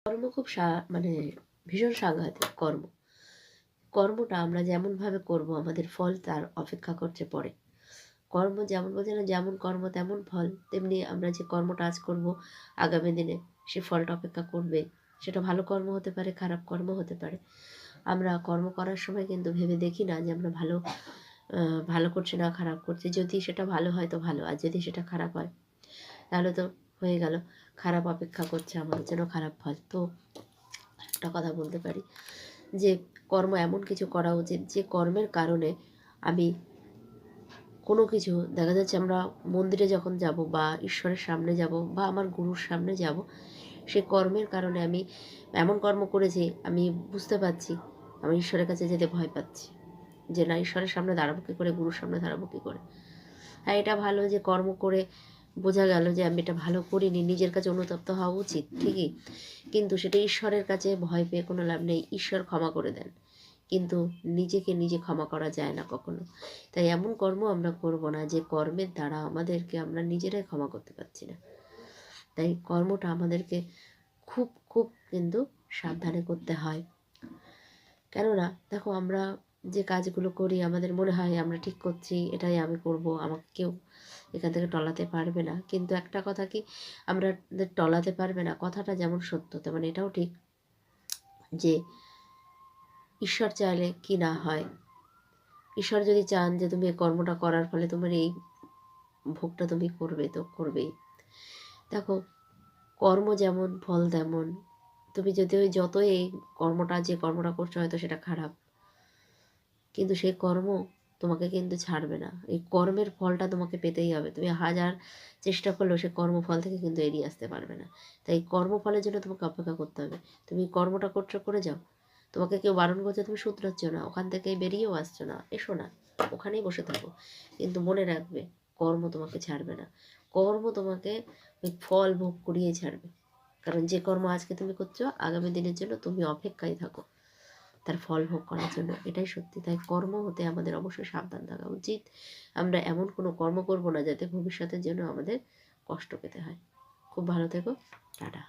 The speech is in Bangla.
কর্ম খুব মানে ভীষণ সাংঘাতিক কর্মটা আমরা যেমনভাবে করব আমাদের ফল তার অপেক্ষা করছে পরে। কর্ম যেমন বলছে না, যেমন কর্ম তেমন ফল, তেমনি আমরা যে কর্মটা আজ করব আগামী দিনে সে ফলটা অপেক্ষা করবে। সেটা ভালো কর্ম হতে পারে, খারাপ কর্ম হতে পারে। আমরা কর্ম করার সময় কিন্তু ভেবে দেখি না যে আমরা ভালো করছি না খারাপ করছি। যদি সেটা ভালো হয় তো ভালো, আর যদি সেটা খারাপ হয় তাহলে তো হয়ে গেল, খারাপ অপেক্ষা করছে আমাদের জন্য, খারাপ ফল। তো একটা কথা বলতে পারি যে কর্ম এমন কিছু করা উচিত যে কর্মের কারণে আমি কোনো কিছু, দেখা যাচ্ছে আমরা মন্দিরে যখন যাব বা ঈশ্বরের সামনে যাব বা আমার গুরুর সামনে যাব, সে কর্মের কারণে আমি এমন কর্ম করেছি আমি বুঝতে পারছি আমি ঈশ্বরের কাছে যেতে ভয় পাচ্ছি, যে না ঈশ্বরের সামনে দাঁড়াবো কী করে, গুরুর সামনে দাঁড়াবো কী করে। হ্যাঁ, এটা ভালো যে কর্ম করে বোঝা গেল যে আমি এটা ভালো করিনি, নিজের কাছে অনুতপ্ত হওয়া উচিত ঠিকই, কিন্তু সেটা ঈশ্বরের কাছে ভয় পেয়ে কোনো লাভ নেই। ঈশ্বর ক্ষমা করে দেন, কিন্তু নিজেকে নিজে ক্ষমা করা যায় না কখনো। তাই এমন কর্ম আমরা করব না যে কর্মের দ্বারা আমাদেরকে আমরা নিজেরাই ক্ষমা করতে পারছি না। তাই কর্মটা আমাদেরকে খুব খুব কিন্তু সাবধানে করতে হয়। কেননা দেখো, আমরা যে কাজগুলো করি আমাদের মনে হয় আমরা ঠিক করছি, এটাই আমি করব, আমাকে কেউ এখান থেকে টলাতে পারবে না। কিন্তু একটা কথা কি, আমরা টলাতে পারবে না কথাটা যেমন সত্য, তেমন এটাও ঠিক যে ঈশ্বর চাইলে কি না হয়। ঈশ্বর যদি চান যে তুমি এই কর্মটা করার ফলে তোমার এই ভোগটা তুমি করবে, তো করবেই। দেখো, কর্ম যেমন ফল তেমন। তুমি যদি যতই এই যে কর্মটা করছো হয়তো সেটা খারাপ, কিন্তু সেই কর্ম তোমাকে কিন্তু ছাড়বে না। এই কর্মের ফলটা তোমাকে পেতেই হবে। তুমি হাজার চেষ্টা করলেও সে কর্মফল থেকে কিন্তু এড়িয়ে আসতে পারবে না। তাই কর্মফলের জন্য তোমাকে অপেক্ষা করতে হবে। তুমি কর্মটা করছো, করে যাও। তোমাকে কেউ বারণ করছে, তুমি শুধরাচ্ছ না, ওখান থেকে বেরিয়েও আসছো না, এসো না, ওখানেই বসে থাকো। কিন্তু মনে রাখবে, কর্ম তোমাকে ছাড়বে না। কর্ম তোমাকে ওই ফল ভোগ করিয়ে ছাড়বে। কারণ যে কর্ম আজকে তুমি করছো, আগামী দিনের জন্য তুমি অপেক্ষায় থাকো তার ফল ভোগ করার জন্য। এটাই সত্যি। তাই কর্ম হতে আমাদের অবশ্যই সাবধান থাকা উচিত। আমরা এমন কোনো কর্ম করব না যাতে ভবিষ্যতের জন্য আমাদের কষ্ট পেতে হয়। খুব ভালো থেকো। টাটা।